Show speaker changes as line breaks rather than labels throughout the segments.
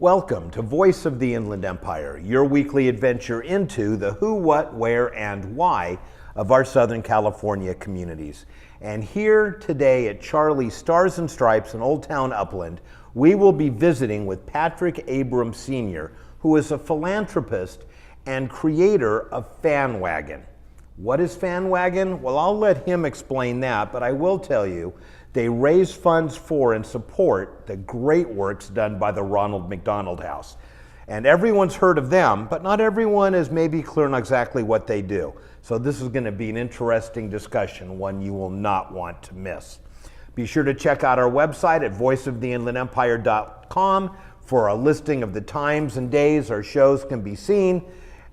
Welcome to Voice of the Inland Empire, your weekly adventure into the who, what, where, and why of our Southern California communities. And here today at Charlie's Stars and Stripes in Old Town Upland, we will be visiting with Patrick Abram Sr., who is a philanthropist and creator of Wagon. What is Wagon? Well, I'll let him explain that, but I will tell you, they raise funds for and support the great works done by the Ronald McDonald House. And everyone's heard of them, but not everyone is maybe clear on exactly what they do. So this is going to be an interesting discussion, one you will not want to miss. Be sure to check out our website at voiceoftheinlandempire.com for a listing of the times and days our shows can be seen,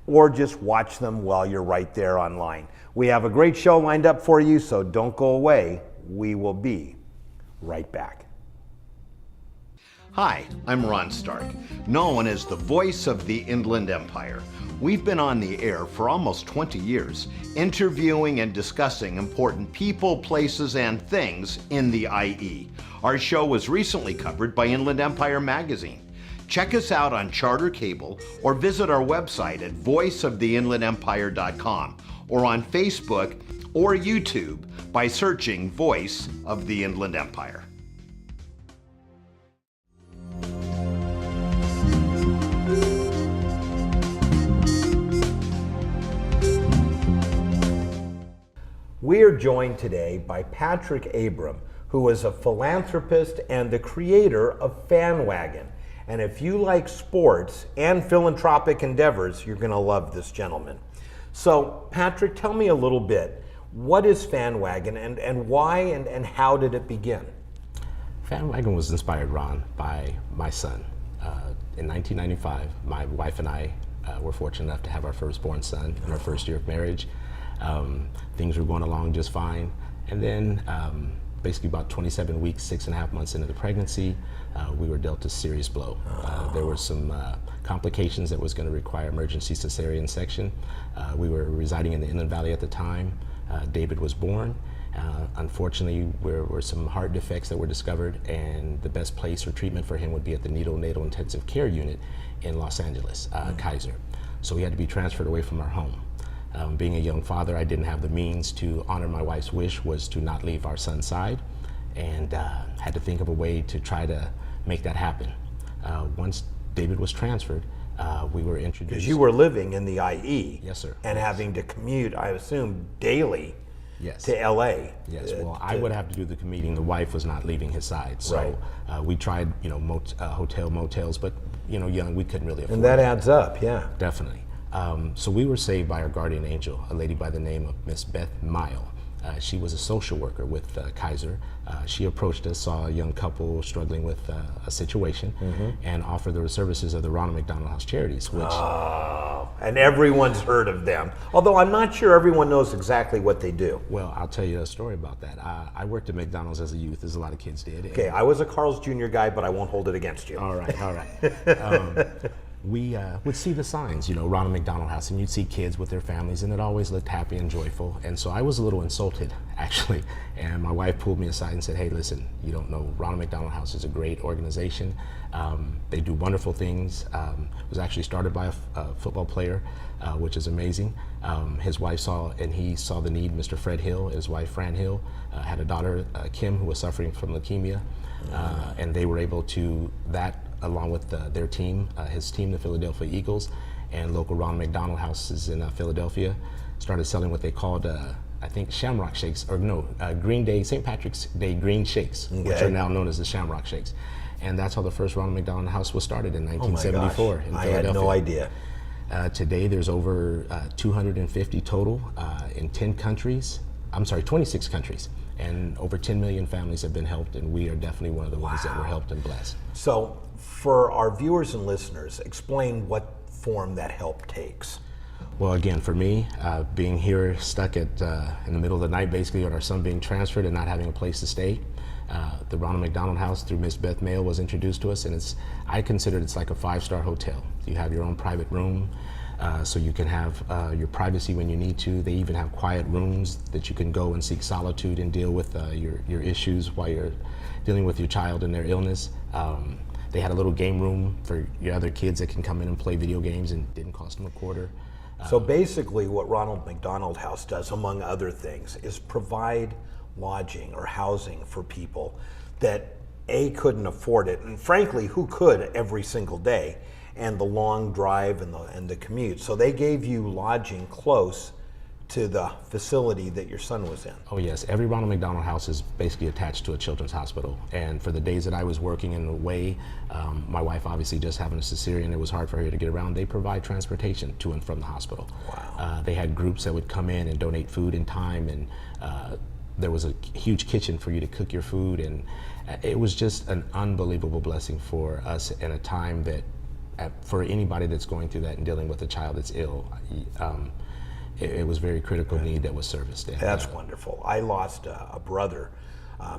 or just watch them while you're right there online. We have a great show lined up for you, so don't go away. We will be right back. Hi, I'm Ron Stark, known as the voice of the Inland Empire. We've been on the air for almost 20 years, interviewing and discussing important people, places, and things in the IE. Our show was recently covered by Inland Empire magazine. Check us out on Charter Cable or visit our website at voiceoftheinlandempire.com or on Facebook or YouTube by searching Voice of the Inland Empire. We are joined today by Patrick Abram, who is a philanthropist and the creator of Wagon. And if you like sports and philanthropic endeavors, you're going to love this gentleman. So, Patrick, tell me a little bit. What is Wagon and why and how did it begin?
Wagon was inspired, Ron, by my son. In 1995, my wife and I were fortunate enough to have our firstborn son in our first year of marriage. Things were going along just fine. And then basically about 27 weeks, 6.5 months into the pregnancy, we were dealt a serious blow. There were some complications that was going to require emergency cesarean section. We were residing in the Inland Valley at the time. David was born. Unfortunately, there were some heart defects that were discovered, and the best place for treatment for him would be at the neonatal intensive care unit in Los Angeles, Kaiser. So he had to be transferred away from our home. Being a young father, I didn't have the means to honor my wife's wish was to not leave our son's side, and had to think of a way to try to make that happen. Once David was transferred, we were introduced.
Because you were living in the IE.
Yes, sir.
And having to commute, I assume, daily
yes.
to LA.
Yes, well, I would have to do the commuting. The wife was not leaving his side. So we tried, hotel, motels, but, young, we couldn't really afford it.
And that adds up, yeah.
Definitely. So we were saved by our guardian angel, a lady by the name of Miss Beth Mile. She was a social worker with Kaiser. She approached us, saw a young couple struggling with a situation, and offered the services of the Ronald McDonald House Charities, which...
Oh, and everyone's heard of them. Although I'm not sure everyone knows exactly what they do.
Well, I'll tell you a story about that. I worked at McDonald's as a youth, as a lot of kids did.
Okay, I was a Carl's Jr. guy, but I won't hold it against you.
All right. We would see the signs, Ronald McDonald House, and you'd see kids with their families, and it always looked happy and joyful. And so I was a little insulted, actually. And my wife pulled me aside and said, hey, listen, you don't know, Ronald McDonald House is a great organization. They do wonderful things. It was actually started by a football player, which is amazing. His wife saw the need. Mr. Fred Hill, his wife Fran Hill, had a daughter, Kim, who was suffering from leukemia. And they were able to, along with their team, his team, the Philadelphia Eagles, and local Ronald McDonald Houses in Philadelphia, started selling what they called, I think, Shamrock Shakes, Green Day, St. Patrick's Day Green Shakes, which are now known as the Shamrock Shakes. And that's how the first Ronald McDonald House was started in 1974 in Philadelphia.
I had no idea.
Today, there's over 250 total in 26 countries. And over 10 million families have been helped, and we are definitely one of the ones that were helped and blessed.
So for our viewers and listeners, explain what form that help takes.
Well, again, for me, being here stuck in the middle of the night, basically, with our son being transferred and not having a place to stay, the Ronald McDonald House through Miss Beth Mail was introduced to us, and I consider it's like a 5-star hotel. You have your own private room, so you can have your privacy when you need to. They even have quiet rooms that you can go and seek solitude and deal with your issues while you're dealing with your child and their illness. They had a little game room for your other kids that can come in and play video games, and didn't cost them a quarter.
So basically what Ronald McDonald House does, among other things, is provide lodging or housing for people that couldn't afford it, and frankly, who could every single day, and the long drive and the commute. So they gave you lodging close to the facility that your son was in.
Oh yes, every Ronald McDonald House is basically attached to a children's hospital. And for the days that I was working in the way, my wife obviously just having a cesarean, it was hard for her to get around. They provide transportation to and from the hospital.
Wow.
They had groups that would come in and donate food and time, and there was a huge kitchen for you to cook your food, and it was just an unbelievable blessing for us in a time that, for anybody that's going through that and dealing with a child that's ill, it was very critical need that was serviced. And,
that's wonderful. I lost a brother.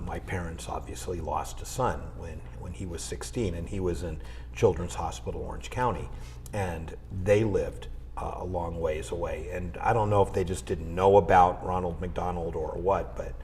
My parents obviously lost a son when he was 16, and he was in Children's Hospital, Orange County, and they lived a long ways away. And I don't know if they just didn't know about Ronald McDonald or what, but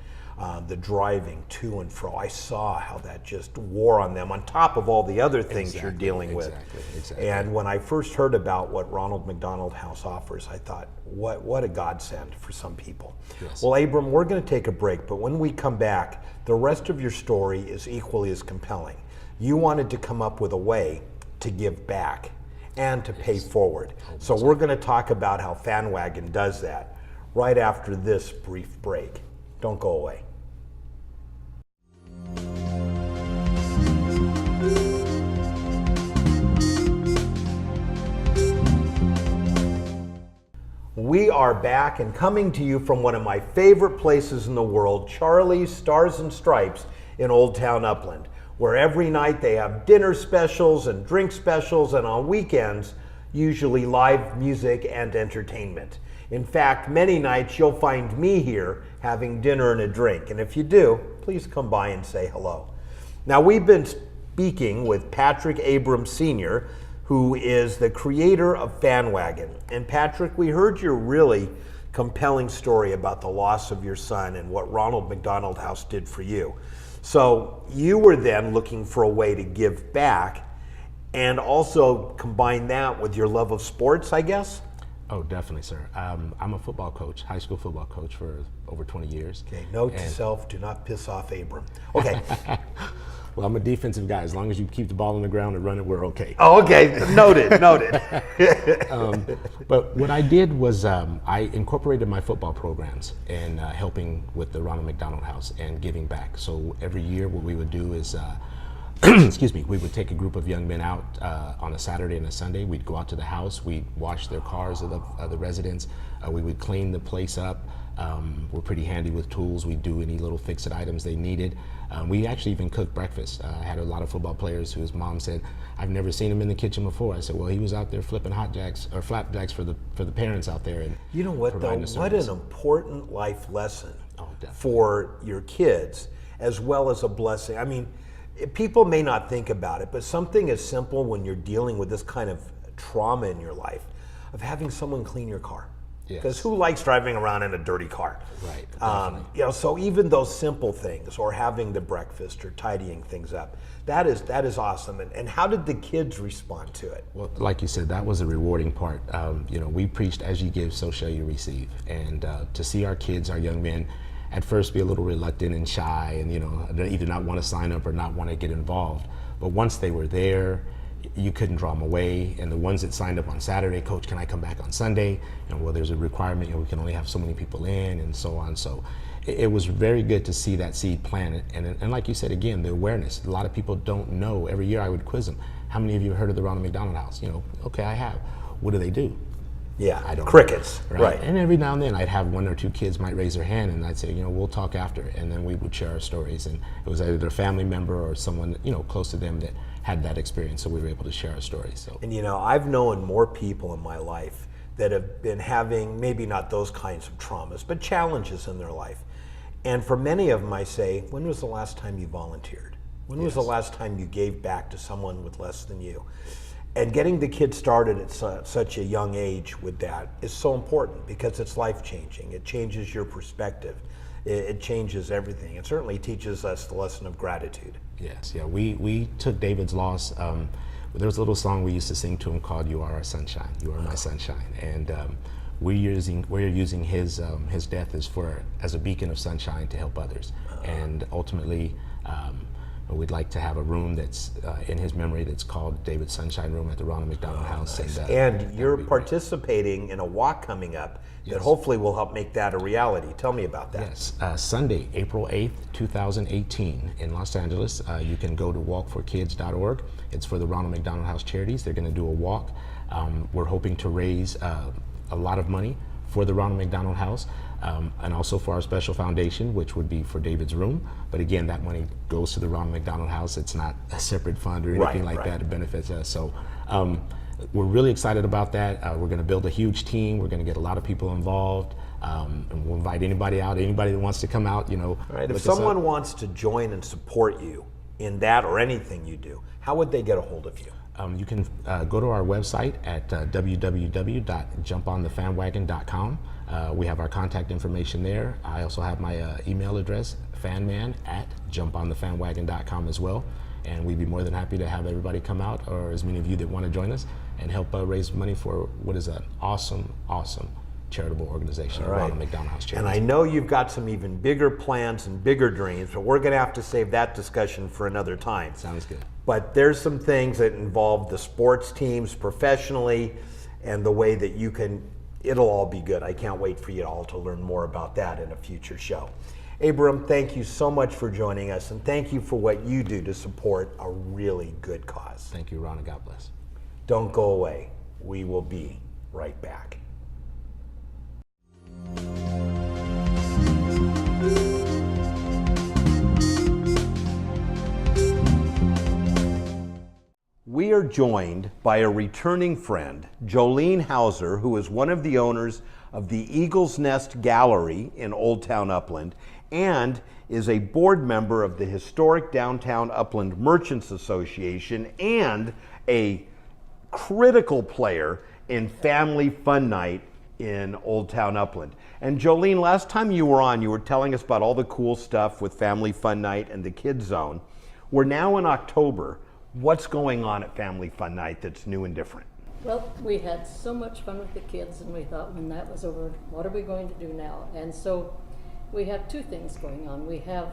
the driving to and fro, I saw how that just wore on them, on top of all the other things you're dealing with.
Exactly.
And when I first heard about what Ronald McDonald House offers, I thought, what a godsend for some people.
Yes.
Well, Abram, we're going to take a break, but when we come back, the rest of your story is equally as compelling. You wanted to come up with a way to give back and to pay forward. So we're going to talk about how Wagon does that right after this brief break. Don't go away. We are back and coming to you from one of my favorite places in the world, Charlie's Stars and Stripes in Old Town Upland, where every night they have dinner specials and drink specials, and on weekends, usually live music and entertainment. In fact, many nights you'll find me here having dinner and a drink, and if you do, please come by and say hello. Now, we've been speaking with Patrick Abram Sr., who is the creator of Wagon. And Patrick, we heard your really compelling story about the loss of your son and what Ronald McDonald House did for you. So you were then looking for a way to give back and also combine that with your love of sports, I guess?
Oh, definitely, sir. I'm a football coach, high school football coach for over 20 years.
Okay, note to self, do not piss off Abram. Okay.
Well, I'm a defensive guy. As long as you keep the ball on the ground and run it, we're okay.
Oh, okay. Noted.
But what I did was I incorporated my football programs and helping with the Ronald McDonald House and giving back. So every year what we would do is, excuse me, we would take a group of young men out on a Saturday and a Sunday. We'd go out to the house. We'd wash their cars of the residents. We would clean the place up. We're pretty handy with tools. We do any little fix-it items they needed. We actually even cooked breakfast. I had a lot of football players whose mom said, "I've never seen him in the kitchen before." I said, "Well, he was out there flipping hot jacks or flapjacks for the parents out there." And
you know what though? What an important life lesson for your kids, as well as a blessing. I mean, people may not think about it, but something as simple when you're dealing with this kind of trauma in your life, of having someone clean your car. Because who likes driving around in a dirty car?
Right.
So even those simple things, or having the breakfast, or tidying things up, that is awesome. And how did the kids respond to it?
Well, like you said, that was a rewarding part. We preached, "As you give, so shall you receive." And to see our kids, our young men, at first be a little reluctant and shy, and either not want to sign up or not want to get involved. But once they were there, you couldn't draw them away. And the ones that signed up on Saturday, "Coach, can I come back on Sunday?" And well, there's a requirement, we can only have so many people in, and so on. So it was very good to see that seed planted. And like you said, again, the awareness. A lot of people don't know. Every year I would quiz them. "How many of you have heard of the Ronald McDonald House?" Okay, I have. "What do they do?"
Yeah,
I don't
crickets.
know, right? And every now and then I'd have one or two kids might raise their hand, and I'd say, "We'll talk after." And then we would share our stories. And it was either their family member or someone, close to them that had that experience, so we were able to share our stories. So.
And I've known more people in my life that have been having maybe not those kinds of traumas, but challenges in their life. And for many of them, I say, when was the last time you volunteered? When was the last time you gave back to someone with less than you? And getting the kids started at such a young age with that is so important, because it's life-changing. It changes your perspective. it changes everything. It certainly teaches us the lesson of gratitude.
Yes, yeah. We took David's loss. There was a little song we used to sing to him called "You Are Our Sunshine." You are my sunshine, and we're using his death as a beacon of sunshine to help others, and ultimately. We'd like to have a room that's in his memory that's called David's Sunshine Room at the Ronald McDonald House.
Nice. And you're participating in a walk coming up that hopefully will help make that a reality. Tell me about that.
Yes, Sunday, April 8th, 2018 in Los Angeles. You can go to walkforkids.org. It's for the Ronald McDonald House Charities. They're going to do a walk. We're hoping to raise a lot of money for the Ronald McDonald House. And also for our special foundation, which would be for David's room. But again, that money goes to the Ronald McDonald House. It's not a separate fund or anything like that. It benefits us. So we're really excited about that. We're going to build a huge team. We're going to get a lot of people involved. And we'll invite anybody out, anybody that wants to come out,
All right. If someone wants to join and support you in that or anything you do, how would they get a hold of you?
You can go to our website at www.jumponthefamwagon.com. We have our contact information there. I also have my email address, fanman@jumponthefamwagon.com as well. And we'd be more than happy to have everybody come out, or as many of you that want to join us, and help raise money for what is an awesome charitable organization, Ronald McDonald House Charities.
And I know you've got some even bigger plans and bigger dreams, but we're going to have to save that discussion for another time.
Sounds good.
But there's some things that involve the sports teams professionally and the way that you can, it'll all be good. I can't wait for you all to learn more about that in a future show. Abram, thank you so much for joining us, and thank you for what you do to support a really good cause.
Thank you, Ron, and God bless.
Don't go away. We will be right back. We are joined by a returning friend, Jolene Houser, who is one of the owners of the Eagle's Nest Gallery in Old Town Upland and is a board member of the historic Downtown Upland Merchants Association and a critical player in Family Fun Night in Old Town Upland. And Jolene, last time you were on, you were telling us about all the cool stuff with Family Fun Night and the Kids Zone. We're now in October. What's going on at Family Fun Night that's new and different?
Well, we had so much fun with the kids, and we thought when that was over, what are we going to do now? And so we have two things going on. We have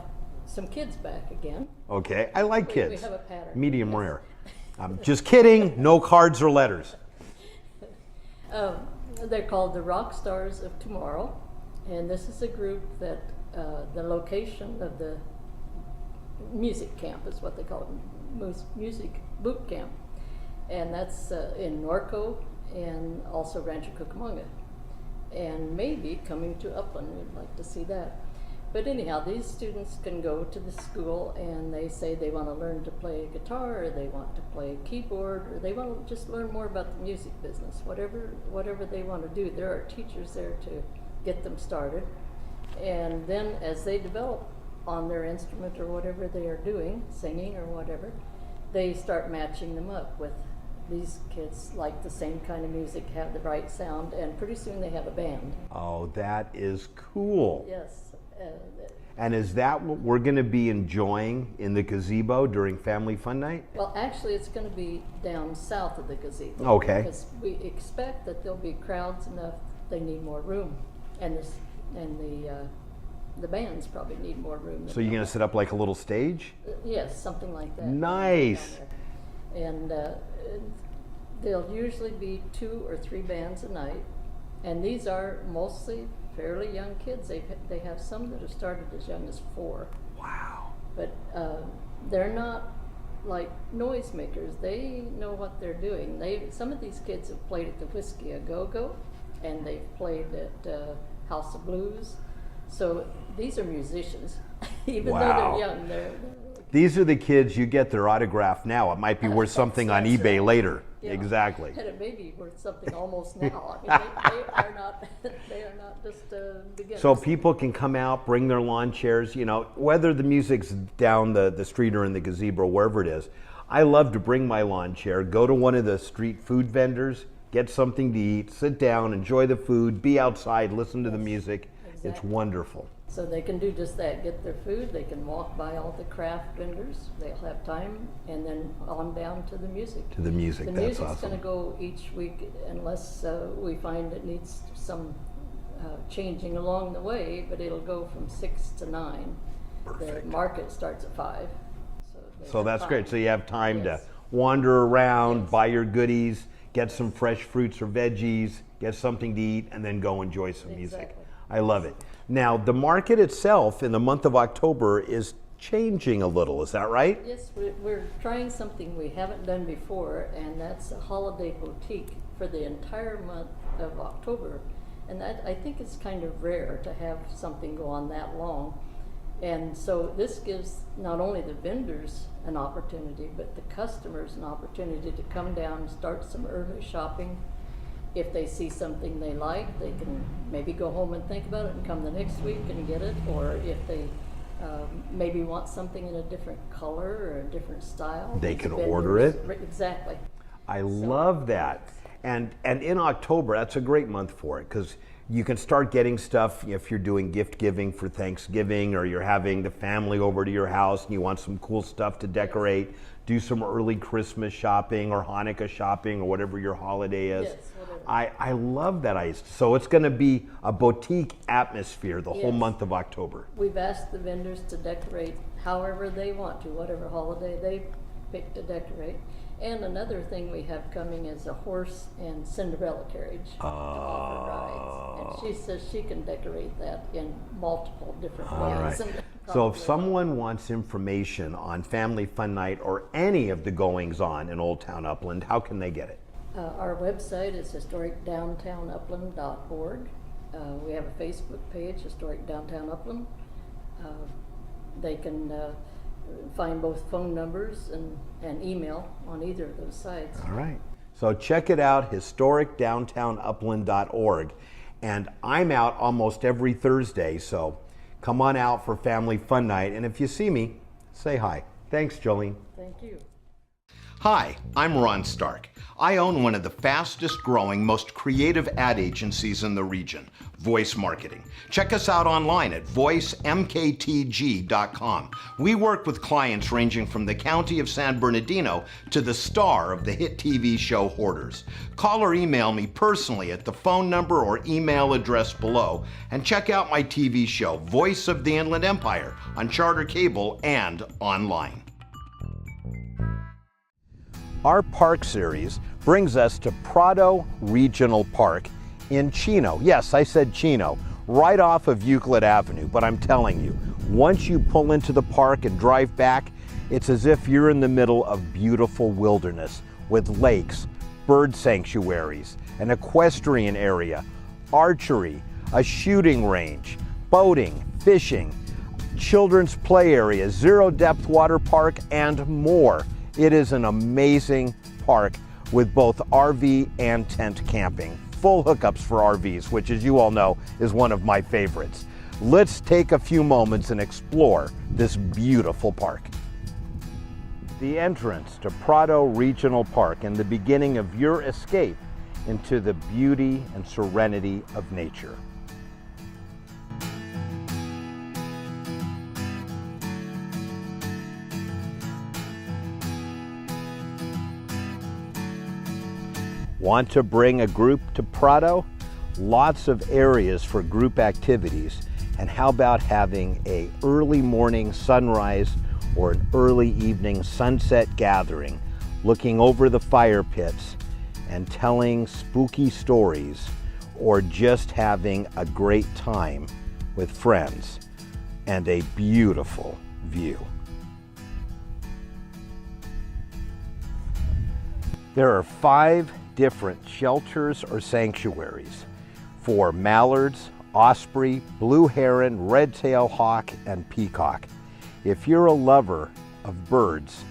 some kids back again.
Okay, I like kids.
We have a pattern.
Medium rare. I'm just kidding, no cards or letters.
They're called the Rock Stars of Tomorrow, and this is a group that the location of the music camp is what they call it, music boot camp, and that's in Norco and also Rancho Cucamonga, and maybe coming to Upland. We'd like to see that. But anyhow, these students can go to the school and they say they want to learn to play guitar, or they want to play keyboard, or they want to just learn more about the music business. Whatever they want to do, there are teachers there to get them started. And then as they develop on their instrument or whatever they are doing, singing or whatever, they start matching them up with these kids like the same kind of music, have the right sound, and pretty soon they have a band.
Oh, that is cool.
Yes.
And is that what we're going to be enjoying in the gazebo during Family Fun Night?
Well, actually, it's going to be down south of the gazebo.
Okay.
Because we expect that there'll be crowds enough. They need more room, and the bands probably need more room.
So you're going to set up like a little stage?
Yes, something like that.
Nice.
And there'll usually be 2 or 3 bands a night, and these are mostly fairly young kids. They have some that have started as young as 4.
Wow.
But they're not like noisemakers. They know what they're doing. Some of these kids have played at the Whiskey A Go-Go, and they've played at House of Blues. So these are musicians, even though they're young.
These are the kids, you get their autograph now. It might be worth something on eBay
right.
later.
Yeah.
Exactly.
And it may be worth something almost now. I mean, they are not just beginners.
So people can come out, bring their lawn chairs, whether the music's down the street or in the gazebo, wherever it is. I love to bring my lawn chair, go to one of the street food vendors, get something to eat, sit down, enjoy the food, be outside, listen to the music. Exactly. It's wonderful.
So they can do just that, get their food, they can walk by all the craft vendors, they'll have time, and then on down to the music.
To the music,
The
that's
music's
awesome.
gonna go each week unless we find it needs some changing along the way, but it'll go from 6 to 9.
Perfect.
The market starts at 5. they
So
have
that's
time.
great. So you have time
Yes.
to wander around,
Yes.
buy your goodies, get some fresh fruits or veggies, get something to eat, and then go enjoy some music.
Exactly.
I love it. Now, the market itself in the month of October is changing a little, is that right?
Yes, we're trying something we haven't done before, and that's a holiday boutique for the entire month of October. And that, I think it's kind of rare to have something go on that long. And so this gives not only the vendors an opportunity, but the customers an opportunity to come down and start some early shopping. If they see something they like, they can maybe go home and think about it and come the next week and get it. Or if they maybe want something in a different color or a different style,
They
these
can
vendors-
order it.
Exactly.
I love that. And in October, that's a great month for it because you can start getting stuff if you're doing gift giving for Thanksgiving or you're having the family over to your house and you want some cool stuff to decorate. Do some early Christmas shopping or Hanukkah shopping or whatever your holiday is.
Yes, whatever.
I love that. So it's going to be a boutique atmosphere the whole
Yes.
month of October.
We've asked the vendors to decorate however they want to, whatever holiday they pick to decorate. And another thing we have coming is a horse and Cinderella carriage to offer rides. And she says she can decorate that in multiple different
All right.
ways. And
So if
probably-
someone wants information on Family Fun Night or any of the goings on in Old Town Upland, how can they get it?
Our website is historicdowntownupland.org. We have a Facebook page, Historic Downtown Upland. They can find both phone numbers and email on either of those sites.
All right. So check it out, historicdowntownupland.org. And I'm out almost every Thursday, so come on out for Family Fun Night. And if you see me, say hi. Thanks, Jolene.
Thank you.
Hi, I'm Ron Stark. I own one of the fastest growing, most creative ad agencies in the region, Voice Marketing. Check us out online at voicemktg.com. We work with clients ranging from the county of San Bernardino to the star of the hit TV show Hoarders. Call or email me personally at the phone number or email address below, and check out my TV show, Voice of the Inland Empire, on Charter Cable and online. Our park series brings us to Prado Regional Park in Chino. Yes, I said Chino, right off of Euclid Avenue, but I'm telling you, once you pull into the park and drive back, it's as if you're in the middle of beautiful wilderness with lakes, bird sanctuaries, an equestrian area, archery, a shooting range, boating, fishing, children's play area, zero depth water park, and more. It is an amazing park with both RV and tent camping. Full hookups for RVs, which, as you all know, is one of my favorites. Let's take a few moments and explore this beautiful park. The entrance to Prado Regional Park and the beginning of your escape into the beauty and serenity of nature. Want to bring a group to Prado? Lots of areas for group activities. And how about having an early morning sunrise or an early evening sunset gathering, looking over the fire pits and telling spooky stories, or just having a great time with friends and a beautiful view. There are 5 different shelters or sanctuaries for mallards, osprey, blue heron, red-tailed hawk, and peacock. If you're a lover of birds,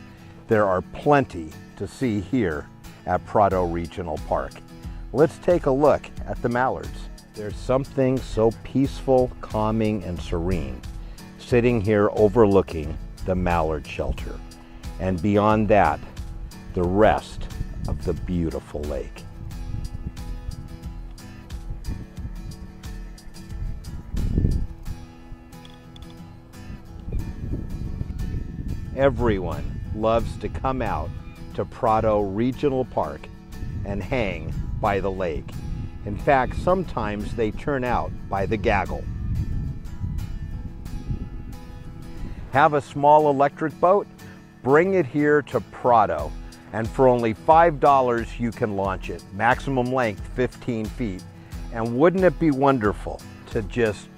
there are plenty to see here at Prado Regional Park. Let's take a look at the mallards. There's something so peaceful, calming, and serene sitting here overlooking the mallard shelter. And beyond that, the rest of the beautiful lake. Everyone loves to come out to Prado Regional Park and hang by the lake. In fact, sometimes they turn out by the gaggle. Have a small electric boat? Bring it here to Prado, and for only $5 you can launch it. Maximum length 15 feet. And wouldn't it be wonderful to just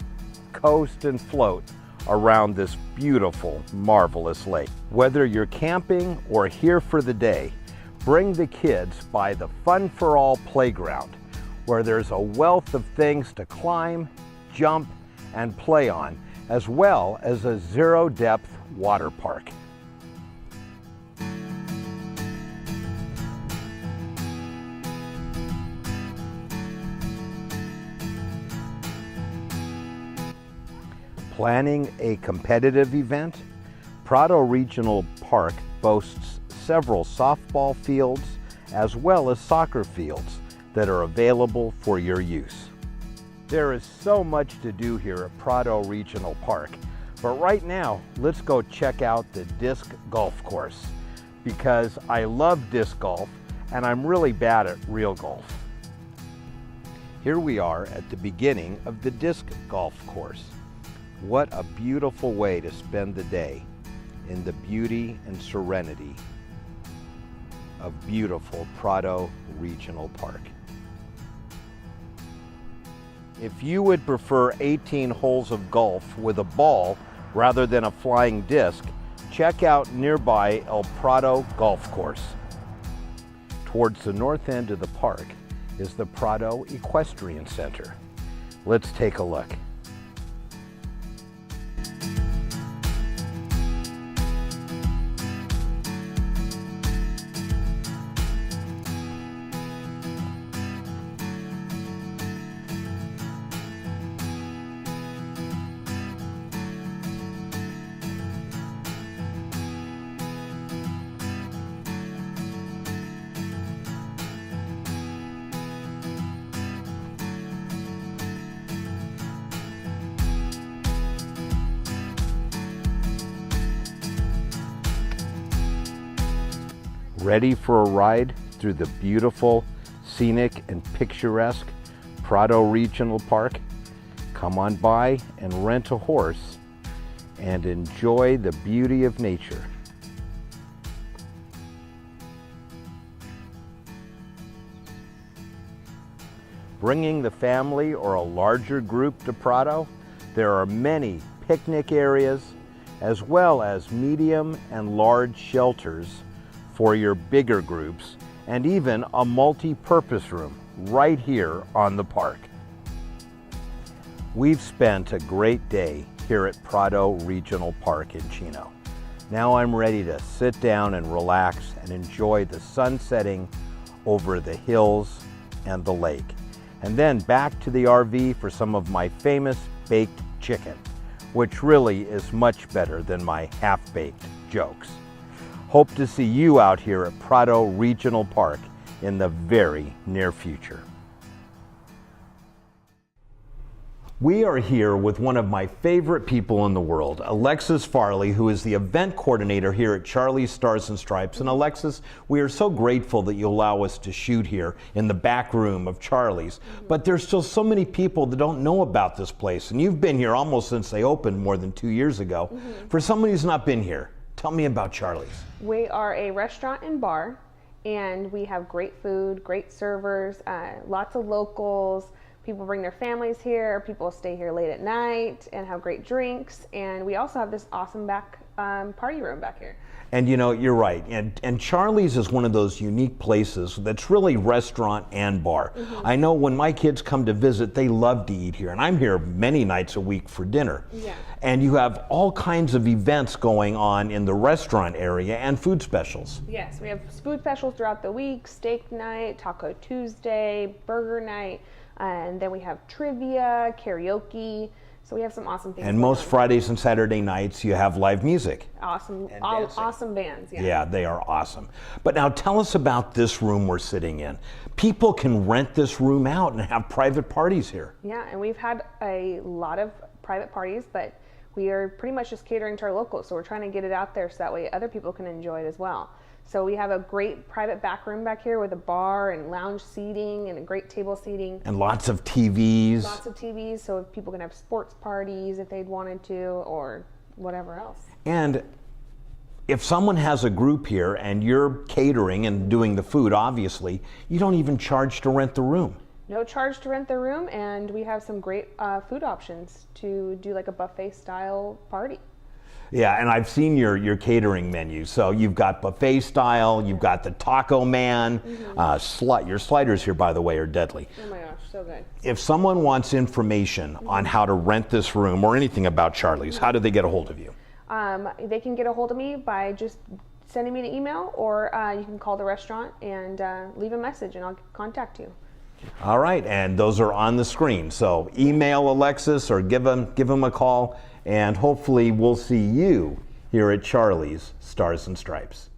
coast and float around this beautiful, marvelous lake? Whether you're camping or here for the day, bring the kids by the Fun for All playground, where there's a wealth of things to climb, jump, and play on, as well as a zero-depth water park. Planning a competitive event? Prado Regional Park boasts several softball fields as well as soccer fields that are available for your use. There is so much to do here at Prado Regional Park, but right now let's go check out the disc golf course, because I love disc golf and I'm really bad at real golf. Here we are at the beginning of the disc golf course. What a beautiful way to spend the day in the beauty and serenity of beautiful Prado Regional Park. If you would prefer 18 holes of golf with a ball rather than a flying disc, check out nearby El Prado Golf Course. Towards the north end of the park is the Prado Equestrian Center. Let's take a look. Ready for a ride through the beautiful, scenic, and picturesque Prado Regional Park? Come on by and rent a horse and enjoy the beauty of nature. Bringing the family or a larger group to Prado, there are many picnic areas as well as medium and large shelters for your bigger groups, and even a multi-purpose room right here on the park. We've spent a great day here at Prado Regional Park in Chino. Now I'm ready to sit down and relax and enjoy the sun setting over the hills and the lake. And then back to the RV for some of my famous baked chicken, which really is much better than my half-baked jokes. Hope to see you out here at Prado Regional Park in the very near future. We are here with one of my favorite people in the world, Alexis Farley, who is the event coordinator here at Charlie's Stars and Stripes. And Alexis, we are so grateful that you allow us to shoot here in the back room of Charlie's. But there's still so many people that don't know about this place. And you've been here almost since they opened more than 2 years ago. For someone who's not been here, tell me about Charlie's.
We are a restaurant and bar, and we have great food, great servers, lots of locals. People bring their families here, people stay here late at night and have great drinks, and we also have this awesome back party room back here.
And you know, you're right. And Charlie's is one of those unique places that's really restaurant and bar. I know when my kids come to visit, they love to eat here. And I'm here many nights a week for dinner.
Yeah.
And you have all kinds of events going on in the restaurant area and food specials.
Yes, we have food specials throughout the week, steak night, Taco Tuesday, burger night, and then we have trivia, karaoke. So we have some awesome things.
And most Fridays and Saturday nights you have live music.
Awesome, awesome bands. Yeah.
Yeah, they are awesome. But now tell us about this room we're sitting in. People can rent this room out and have private parties here.
Yeah, and we've had a lot of private parties, but we are pretty much just catering to our locals. So we're trying to get it out there so that way other people can enjoy it as well. So we have a great private back room back here with a bar and lounge seating and a great table seating.
And lots of TVs.
Lots of TVs, so if people can have sports parties if they'd wanted to, or whatever else.
And if someone has a group here and you're catering and doing the food, obviously, you don't even charge to rent the room.
No charge to rent the room, and we have some great food options to do like a buffet style party.
Yeah, and I've seen your catering menu. So you've got buffet style, you've got the Taco Man. Your sliders here, by the way, are deadly.
Oh my gosh, so good.
If someone wants information on how to rent this room or anything about Charlie's, how do they get a hold of you?
They can get a hold of me by just sending me an email, or you can call the restaurant and leave a message and I'll contact you.
All right, and those are on the screen. So email Alexis or give them a call, and hopefully we'll see you here at Charlie's Stars and Stripes.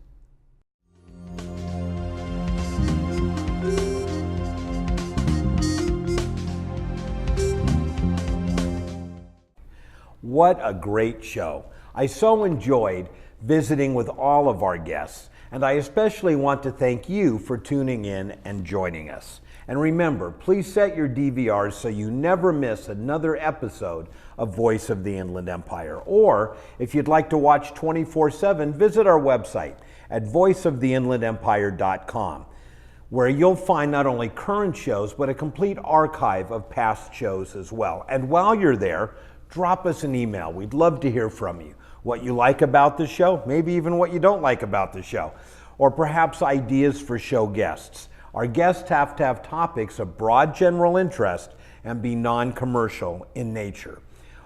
What a great show. I so enjoyed visiting with all of our guests, and I especially want to thank you for tuning in and joining us. And remember, please set your DVRs so you never miss another episode of Voice of the Inland Empire. Or if you'd like to watch 24/7, visit our website at voiceoftheinlandempire.com, where you'll find not only current shows, but a complete archive of past shows as well. And while you're there, drop us an email. We'd love to hear from you. What you like about the show, maybe even what you don't like about the show, or perhaps ideas for show guests. Our guests have to have topics of broad general interest and be non-commercial in nature.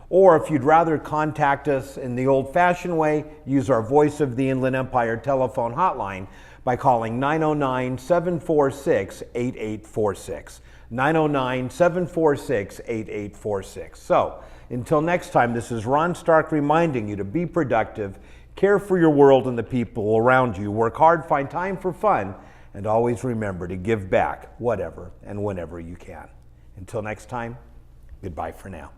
Or if you'd rather contact us in the old-fashioned way, use our Voice of the Inland Empire telephone hotline by calling 909-746-8846. 909-746-8846. So, until next time, this is Ron Stark reminding you to be productive, care for your world and the people around you, work hard, find time for fun, and always remember to give back whatever and whenever you can. Until next time, goodbye for now.